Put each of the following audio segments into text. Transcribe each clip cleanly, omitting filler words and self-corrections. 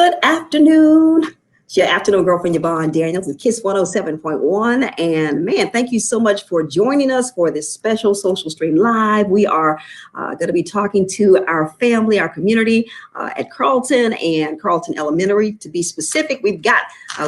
Good afternoon. It's your afternoon girlfriend, Yvonne Daniels, with Kiss 107.1. And man, thank you so much for joining us for this special Social Stream Live. We are going to be talking to our family, our community at Carrollton and Carrollton Elementary. To be specific, we've got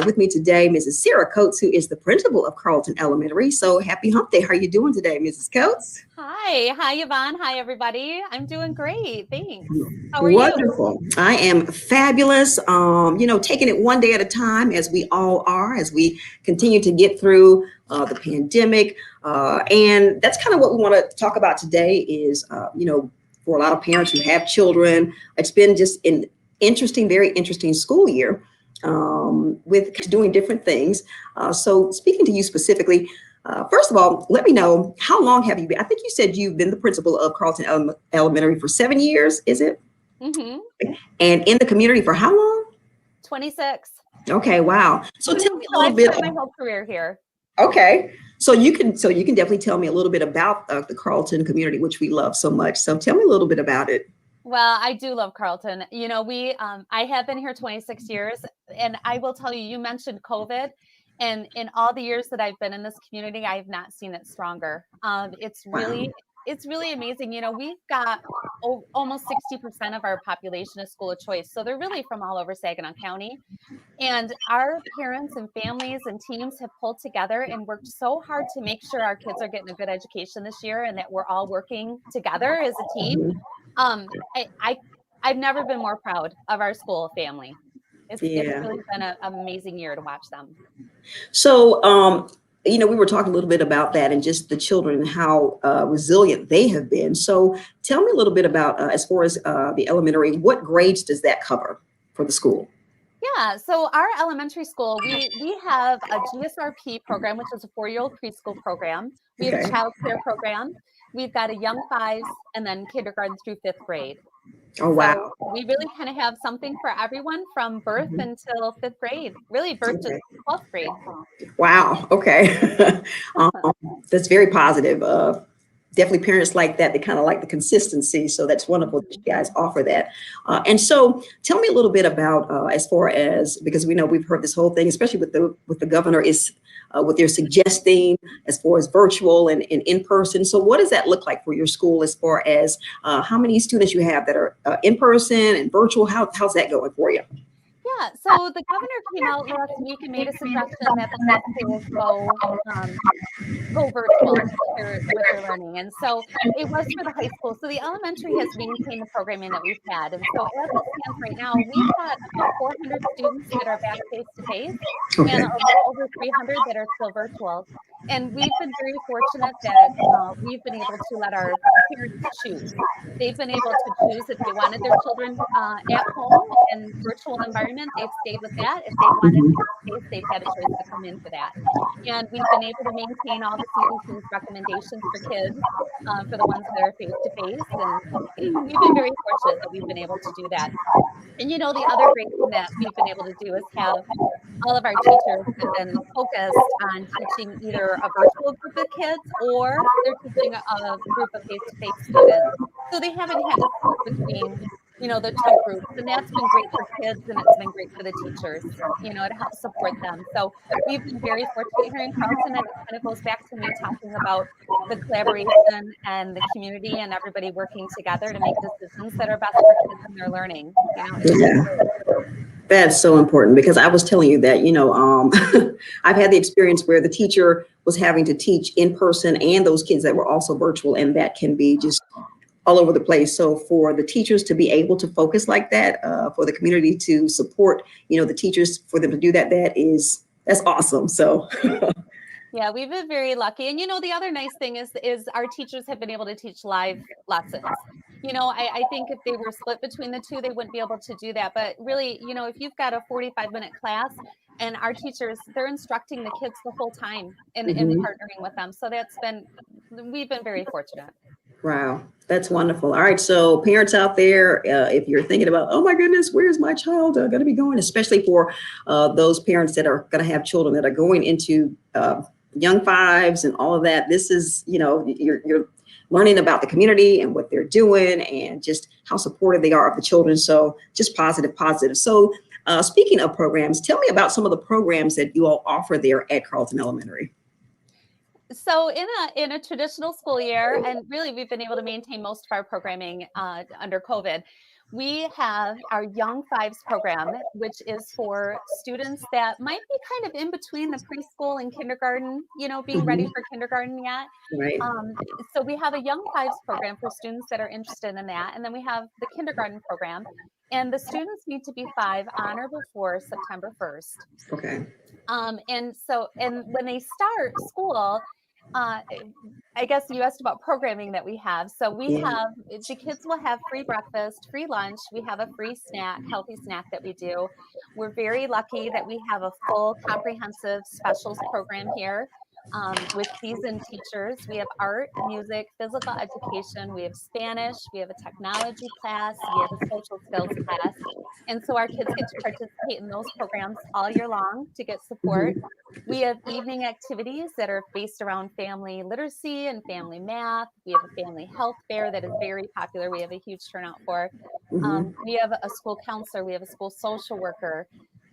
with me today Mrs. Sarah Coates, who is the principal of Carrollton Elementary. So happy hump day. How are you doing today, Mrs. Coates? Hi, Yvonne. Hi, everybody. I'm doing great. Thanks. How are you? Wonderful. I am fabulous. Taking it one day at a time, as we all are, as we continue to get through the pandemic. And that's kind of what we want to talk about today is, for a lot of parents who have children, it's been just an interesting, very interesting school year with doing different things. So speaking to you specifically, first of all, let me know, how long have you been? I think you said you've been the principal of Carrollton Elementary for 7 years, is it? Mm-hmm. And in the community for how long? 26. Okay, wow. So tell me a little I've bit. spent my whole career here. Okay, so you can definitely tell me a little bit about the Carrollton community, which we love so much. So tell me a little bit about it. Well, I do love Carrollton. I have been here 26 years, and I will tell you, you mentioned COVID. And in all the years that I've been in this community, I have not seen it stronger. It's really amazing. We've got almost 60% of our population is school of choice. So they're really from all over Saginaw County. And our parents and families and teams have pulled together and worked so hard to make sure our kids are getting a good education this year and that we're all working together as a team. I've never been more proud of our school family. It's really been an amazing year to watch them. So, we were talking a little bit about that and just the children and how resilient they have been. So tell me a little bit about, as far as the elementary, what grades does that cover for the school? Yeah, so our elementary school, we have a GSRP program, which is a 4-year-old preschool program. We have a child care program. We've got a young fives and then kindergarten through 5th grade. Oh, wow. So we really kind of have something for everyone from birth until 5th grade, really birth to 12th grade. Wow. Okay. That's very positive. Definitely parents like that. They kind of like the consistency. So that's wonderful that you guys offer that. And so tell me a little bit about as far as, because we know we've heard this whole thing, especially with the governor, is what they're suggesting as far as virtual and in person. So what does that look like for your school as far as how many students you have that are in person and virtual? How's that going for you? Yeah, so the governor came out last week and made a suggestion that the schools go virtual with their learning. And so it was for the high school. So the elementary has maintained the programming that we've had. And so as it stands right now, we've got about 400 students that are back face-to-face and over 300 that are still virtual. And we've been very fortunate that we've been able to let our parents choose. They've been able to choose if they wanted their children at home in virtual environment, they've stayed with that. If they wanted face-to-face, they've had a choice to come in for that. And we've been able to maintain all the CDC's recommendations for kids, for the ones that are face-to-face. And we've been very fortunate that we've been able to do that. And the other great thing that we've been able to do is have all of our teachers have been focused on teaching either a virtual group of kids or they're teaching a group of face-to-face students. So they haven't had to switch between, the two groups. And that's been great for kids and it's been great for the teachers, to help support them. So we've been very fortunate here in Carrollton, and it kind of goes back to me talking about the collaboration and the community and everybody working together to make decisions that are best for kids and their learning. That's so important, because I was telling you that, I've had the experience where the teacher was having to teach in person and those kids that were also virtual, and that can be just all over the place. So for the teachers to be able to focus like that, for the community to support, the teachers, for them to do that's awesome. So yeah, we've been very lucky. And, the other nice thing is our teachers have been able to teach live lessons. I think if they were split between the two, they wouldn't be able to do that. But really, if you've got a 45-minute class and our teachers, they're instructing the kids the whole time and partnering with them. So we've been very fortunate. Wow, that's wonderful. All right, so parents out there, if you're thinking about, oh my goodness, where's my child going to be going, especially for those parents that are going to have children that are going into young fives and all of that, this is, you're learning about the community and what they're doing and just how supportive they are of the children. So just positive. So Speaking of programs, tell me about some of the programs that you all offer there at Carrollton Elementary. So in a traditional school year, and really we've been able to maintain most of our programming under COVID. We have our Young Fives program, which is for students that might be kind of in between the preschool and kindergarten, being ready Mhm. for kindergarten yet. Right. Um, so we have a Young Fives program for students that are interested in that, and then we have the kindergarten program, and the students need to be 5 on or before September 1st. Okay. And when they start school, uh, I guess you asked about programming that we have. So Yeah. the kids will have free breakfast, free lunch. We have a free snack, healthy snack that we do. We're very lucky that we have a full comprehensive specials program here. With seasoned teachers. We have art, music, physical education, we have Spanish, we have a technology class, we have a social skills class. And so our kids get to participate in those programs all year long to get support. Mhm. We have evening activities that are based around family literacy and family math. We have a family health fair that is very popular. We have a huge turnout for. Mhm. We have a school counselor. We have a school social worker.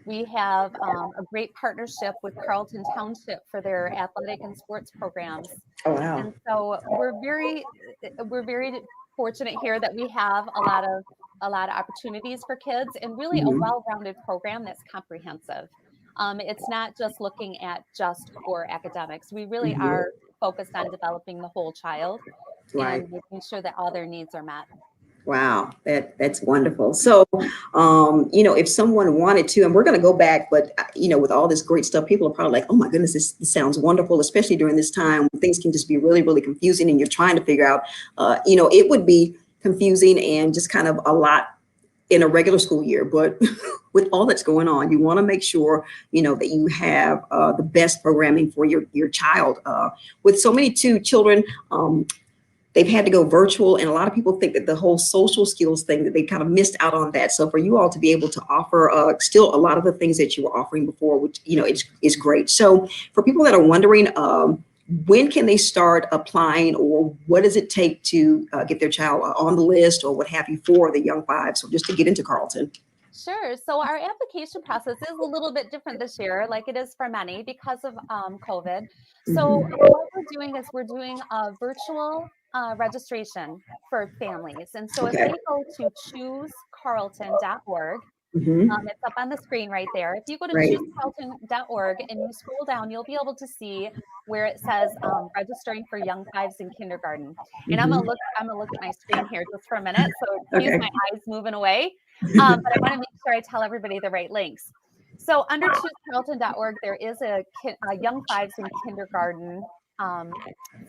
We have a great partnership with Carrollton Township for their athletic and sports programs. Oh, wow. And so we're very fortunate here that we have a lot of opportunities for kids and really a Mhm. well-rounded program that's comprehensive. It's not just looking at just core academics. We really Mhm. are focused on developing the whole child Right. and making sure that all their needs are met. Wow, that's wonderful. So, if someone wanted to, and we're going to go back, but with all this great stuff, people are probably like, "Oh my goodness, this sounds wonderful," especially during this time when things can just be really, really confusing, and you're trying to figure out, it would be confusing and just kind of a lot in a regular school year. But with all that's going on, you want to make sure that you have the best programming for your child. With so many children. They've had to go virtual, and a lot of people think that the whole social skills thing, that they kind of missed out on that. So for you all to be able to offer still a lot of the things that you were offering before, which is great. So for people that are wondering, when can they start applying, or what does it take to get their child on the list or what have you for the Young Five? So just to get into Carrollton. Sure. So our application process is a little bit different this year, like it is for many because of COVID. So Mhm. what we're doing is we're doing a virtual registration for families. And so if Okay. they go to choosecarlton.org, Hmm. it's up on the screen right there. If you go to Right. choosecarlton.org and you scroll down, you'll be able to see where it says registering for Young Fives in kindergarten. And I'm gonna Hmm. look. I'm gonna look at my screen here just for a minute. So excuse Okay. my eyes moving away, but I want to make sure I tell everybody the right links. So under choosecarlton.org, there is a Young Fives in kindergarten um,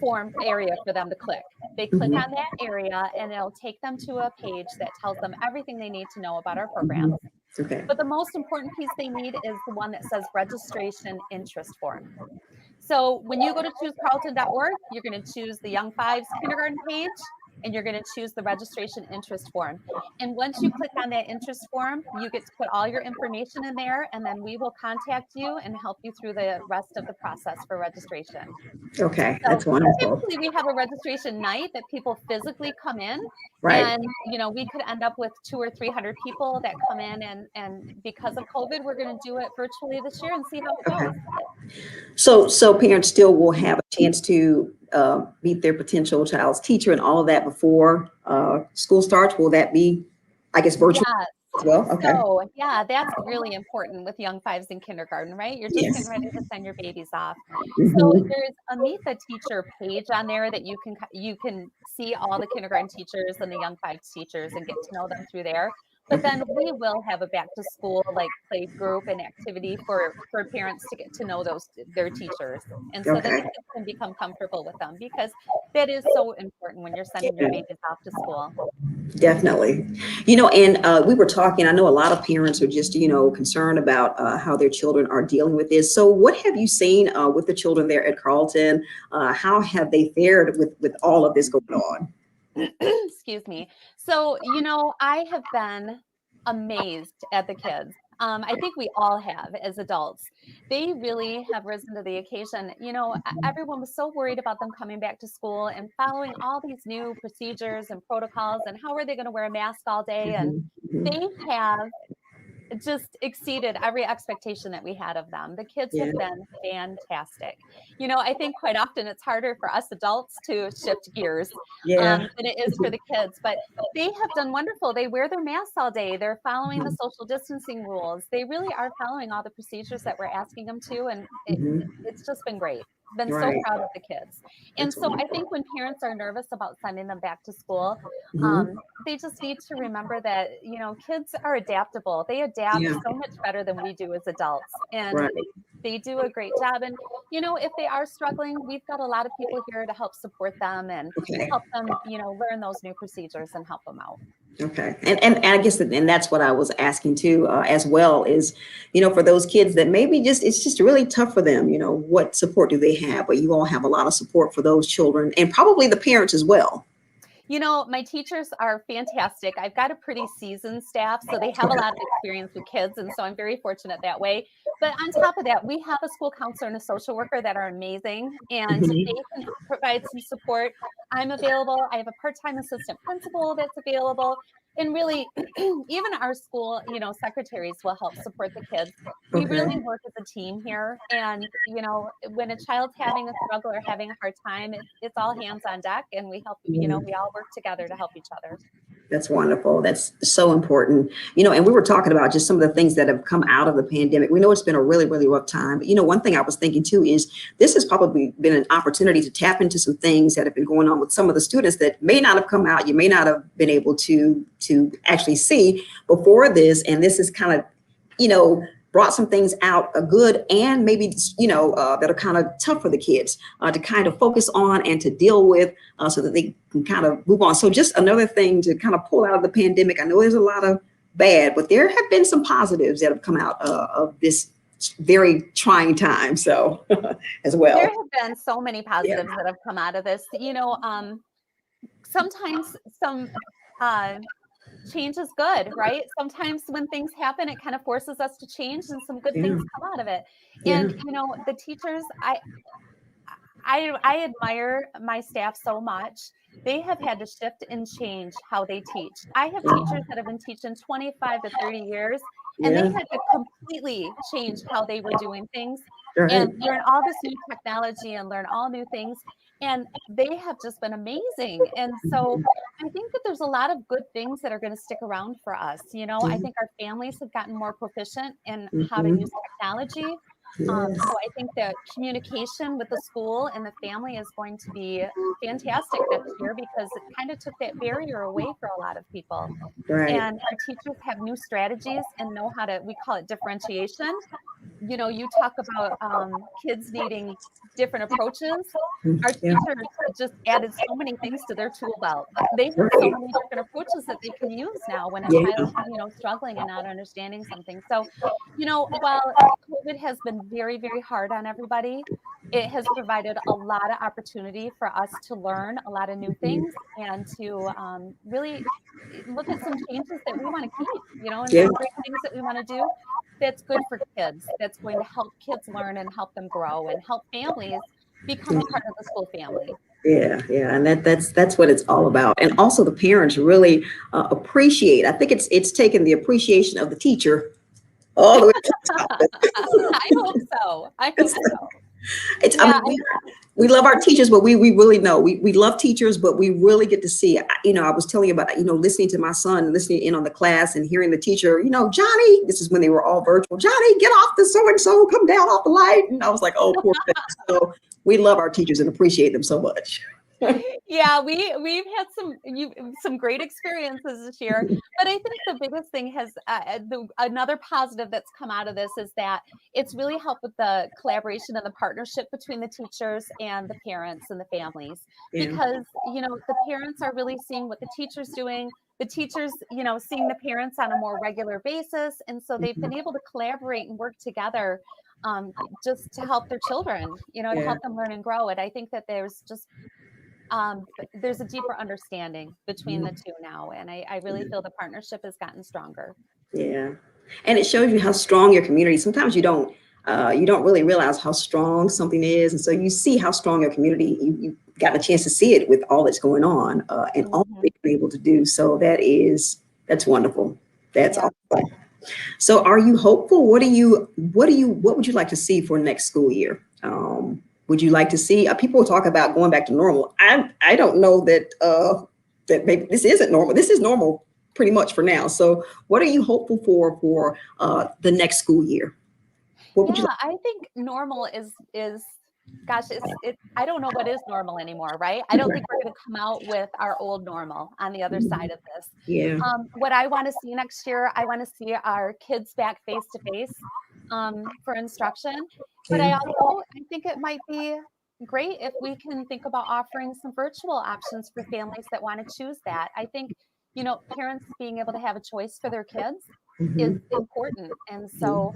form area for them to click. They click Hmm. on that area and it'll take them to a page that tells them everything they need to know about our Hmm. programs. Okay. But the most important piece they need is the one that says registration interest form. So when you go to choosecarlton.org, you're going to choose the Young Fives kindergarten page and you're going to choose the registration interest form. And once you click on that interest form, you get to put all your information in there and then we will contact you and help you through the rest of the process for registration. Okay. So That's wonderful. typically we have a registration night that people physically come in Right. and we could end up with 200 or 300 people that come in and because of COVID, we're going to do it virtually this year and see how it Okay. goes. So parents still will have a chance to meet their potential child's teacher and all of that before school starts. Will that be, I guess, virtual Yes. as well? Okay. So, yeah, that's really important with Young Fives in kindergarten, right? You're just getting Yes. ready to send your babies off. So Hmm. there's a Meet the Teacher page on there that you can see all the kindergarten teachers and the Young Fives teachers and get to know them through there. But Okay. then we will have a back to school like play group and activity for parents to get to know their teachers and so that the Okay. kids can become comfortable with them because that is so important when you're sending your babies off to school. Definitely. And we were talking, I know a lot of parents are just, concerned about how their children are dealing with this. So what have you seen with the children there at Carleton? How have they fared with all of this going on? Excuse me. So, I have been amazed at the kids. I think we all have as adults. They really have risen to the occasion. Everyone was so worried about them coming back to school and following all these new procedures and protocols and how are they going to wear a mask all day? And Mhm. Mhm. they have just exceeded every expectation that we had of them. The kids Yeah. have been fantastic. I think quite often it's harder for us adults to shift gears Yeah. than it is for the kids, but they have done wonderful. They wear their masks all day. They're following the Mhm. social distancing rules. They really are following all the procedures that we're asking them to, and Mhm. it's just been great. Been so Right. proud of the kids. And That's so I wonderful. think when parents are nervous about sending them back to school, Mhm. they just need to remember that, kids are adaptable. They adapt Yeah. so much better than we do as adults. And Right. they do a great job. And, if they are struggling, we've got a lot of people here to help support them and Okay. help them, learn those new procedures and help them out. Okay. And I guess and that's what I was asking too, as well, is, for those kids that maybe it's just really tough for them, what support do they have? But you all have a lot of support for those children and probably the parents as well. My teachers are fantastic. I've got a pretty seasoned staff, so they have a Okay. lot of experience with kids, and so I'm very fortunate that way. But on top of that, we have a school counselor and a social worker that are amazing, and Mhm. they can provide some support. I'm available. I have a part-time assistant principal that's available. And really, even our school, secretaries will help support the kids. We Okay. really work as a team here. And, when a child's having a struggle or having a hard time, it's all hands on deck, and we help, Yeah. we all work together to help each other. That's wonderful. That's so important. And we were talking about just some of the things that have come out of the pandemic. We know it's been a really, really rough time. But, one thing I was thinking too is this has probably been an opportunity to tap into some things that have been going on with some of the students that may not have come out. You may not have been able to actually see before this. And this is kind of, brought some things out, good and maybe, that are kind of tough for the kids to kind of focus on and to deal with so that they can kind of move on. So just another thing to kind of pull out of the pandemic. I know there's a lot of bad, but there have been some positives that have come out of this very trying time. So as well. There have been so many Yeah. positives that have come out of this. Sometimes some change is good, right? Sometimes when things happen, it kind of forces us to change, and some good Yeah. things come out of it. Yeah. And the teachers, I admire my staff so much. They have had to shift and change how they teach. I have teachers that have been teaching 25 to 30 years, and they Yeah. had to completely change how they were doing things Right. and learn all this new technology and learn all new things. And they have just been amazing. And so I think that there's a lot of good things that are going to stick around for us. I think our families have gotten more proficient in how to Mhm. use technology. Yes. So I think that communication with the school and the family is going to be fantastic next year because it kind of took that barrier away for a lot of people. Right. And our teachers have new strategies and know how to, we call it differentiation. You talk about kids needing different approaches. Our Yeah. teachers just added so many things to their tool belt. They have so Right. many different approaches that they can use now when a Yeah. child's, struggling and not understanding something. So, while COVID has been very, very hard on everybody, it has provided a lot of opportunity for us to learn a lot of new things and to really look at some changes that we want to keep, and Yeah. some great things that we want to do that's good for kids, that's going to help kids learn and help them grow and help families become a part of the school family. Yeah, yeah, and that's what it's all about. And also the parents really appreciate. I think it's taken the appreciation of the teacher all the way to the top. I hope so. I hope It's, so. it's I Yeah, mean, we love our teachers, but we really know we love teachers, but we really get to see. I was telling you about listening to my son, listening in on the class, and hearing the teacher. Johnny. This is when they were all virtual. Johnny, get off the so and so. Come down off the light. And I was like, oh, poor thing. So we love our teachers and appreciate them so much. yeah, we've had some great experiences this year, but I think the biggest thing has another positive that's come out of this is that it's really helped with the collaboration and the partnership between the teachers and the parents and the families Yeah. because the parents are really seeing what the teachers doing. The teachers, seeing the parents on a more regular basis, and so they've been Mhm. able to collaborate and work together just to help their children, to Yeah. help them learn and grow. And I think that there's a deeper understanding between the two now, and I really feel the partnership has gotten stronger. Yeah. And it shows you how strong your community. Sometimes you don't really realize how strong something is. And so you see how strong your community, you got a chance to see it with all that's going on and all Mhm. that you're able to do. So that's wonderful. That's Yeah. awesome. So are you hopeful? What would you like to see for next school year? Would you like to see people talk about going back to normal? I don't know that maybe this isn't normal. This is normal pretty much for now. So what are you hopeful for the next school year? What would you Yeah, I think normal is gosh, I don't know what is normal anymore, right? I don't think we're going to come out with our old normal on the other like? side of this. Yeah. What I want to see next year, I want to see our kids back face to face for instruction. But Yeah. I think it might be great if we can think about offering some virtual options for families that want to choose that. I think, parents being able to have a choice for their kids is Mhm. important. And so,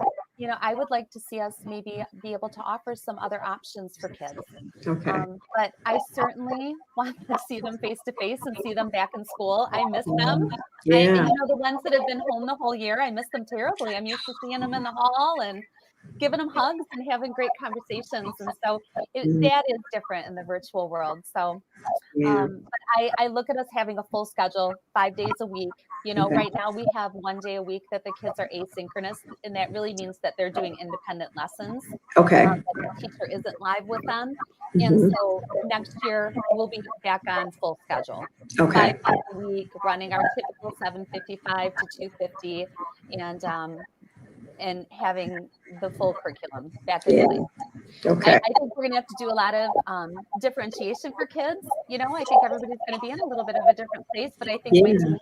I would like to see us maybe be able to offer some other options for kids. Okay. But I certainly want to see them face to face and see them back in school. I miss them. Yeah. The ones that have been home the whole year, I miss them terribly. I'm used to seeing them in the hall and giving them hugs and having great conversations. And so Mhm. that is different in the virtual world. So Yeah. but I look at us having a full schedule, 5 days a week. Okay. Right now we have 1 day a week that the kids are asynchronous, and that really means that they're doing independent lessons, Okay. that the teacher isn't live with them. And Mhm. so next year we'll be back on full schedule, Okay. 5 days a week, running our typical 7:55 to 2:50, and having the full curriculum back in Yeah. place. I Okay. think we're gonna have to do a lot of differentiation for kids. I think everybody's gonna be in a little bit of a different place, but I think my Yeah.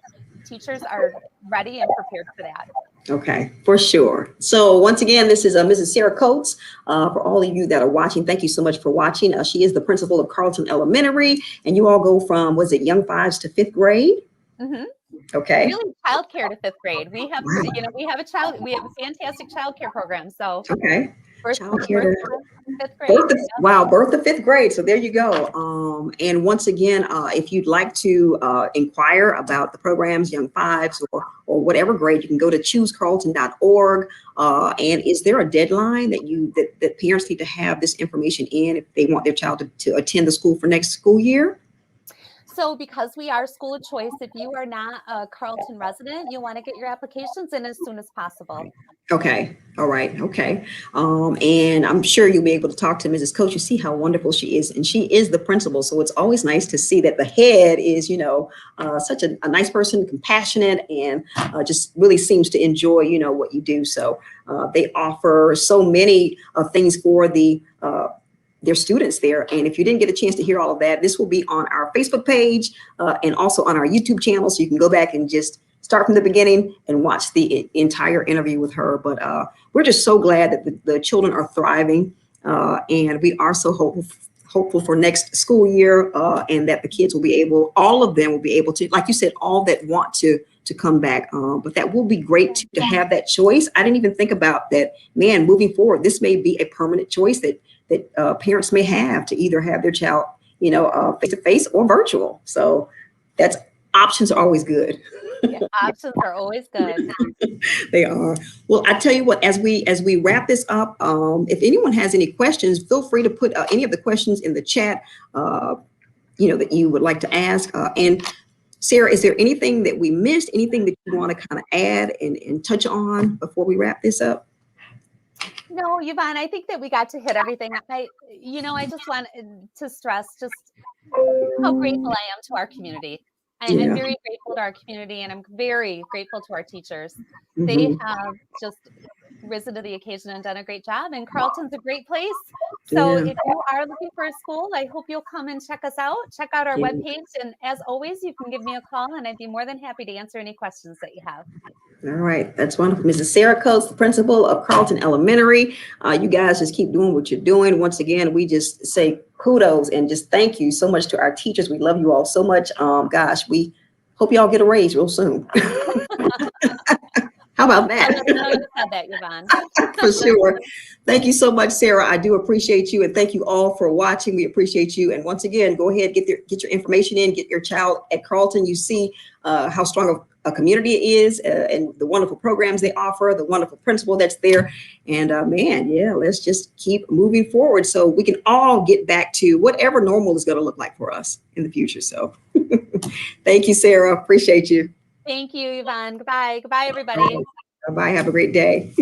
teachers are ready and prepared for that. Okay, for sure. So once again, this is Mrs. Sarah Coates. For all of you that are watching, thank you so much for watching. She is the principal of Carrollton Elementary, and you all go from, was it young fives to fifth grade? hmm Okay. Really, childcare to fifth grade. We have, Wow. we have a fantastic childcare program. So Okay. birth, Child care birth to to fifth grade. birth to, wow, birth to fifth grade. So there you go. And once again, if you'd like to inquire about the programs, Young Fives or whatever grade, you can go to choosecarlton.org. And is there a deadline that parents need to have this information in if they want their child to attend the school for next school year? So because we are school of choice, if you are not a Carrollton resident, you want to get your applications in as soon as possible. Okay. All right. Okay. And I'm sure you'll be able to talk to Mrs. Coach. You see how wonderful she is, and she is the principal. So it's always nice to see that the head is, such a nice person, compassionate, and just really seems to enjoy, what you do. So they offer so many things for their students there. And if you didn't get a chance to hear all of that, this will be on our Facebook page and also on our YouTube channel. So you can go back and just start from the beginning and watch the entire interview with her. But we're just so glad that the children are thriving, and we are so hopeful for next school year, and that the kids will be able, all of them will be able to, like you said, all that want to come back. But that will be great to have that choice. I didn't even think about that. Man, moving forward, this may be a permanent choice that parents may have to either have their child, face to face or virtual. So that's options are always good. Yeah, options are always good. They are. Well, I tell you what, as we wrap this up, if anyone has any questions, feel free to put any of the questions in the chat, that you would like to ask. And Sarah, is there anything that we missed? Anything that you want to kind of add and touch on before we wrap this up? No, Yvonne, I think that we got to hit everything. I just want to stress just how grateful I am to our community. I'm Yeah. very grateful to our community, and I'm very grateful to our teachers. They Mhm. have just risen to the occasion and done a great job. And Carrollton's a great place. So Yeah. if you are looking for a school, I hope you'll come and check us out. Check out our Yeah. webpage. And as always, you can give me a call, and I'd be more than happy to answer any questions that you have. All right, that's wonderful. Mrs. Sarah Coates, the principal of Carrollton Elementary. You guys just keep doing what you're doing. Once again, we just say kudos and just thank you so much to our teachers. We love you all so much. Gosh, we hope y'all get a raise real soon. How about that? I'll let them know you said that, Yvonne. For sure. Thank you so much, Sarah. I do appreciate you, and thank you all for watching. We appreciate you. And once again, go ahead, get your information in, get your child at Carrollton. You see how strong a community it is, and the wonderful programs they offer, the wonderful principal that's there. And man, yeah, let's just keep moving forward so we can all get back to whatever normal is going to look like for us in the future. So thank you, Sarah. Appreciate you. Thank you, Yvonne. Goodbye. Goodbye, everybody. Bye. Have a great day.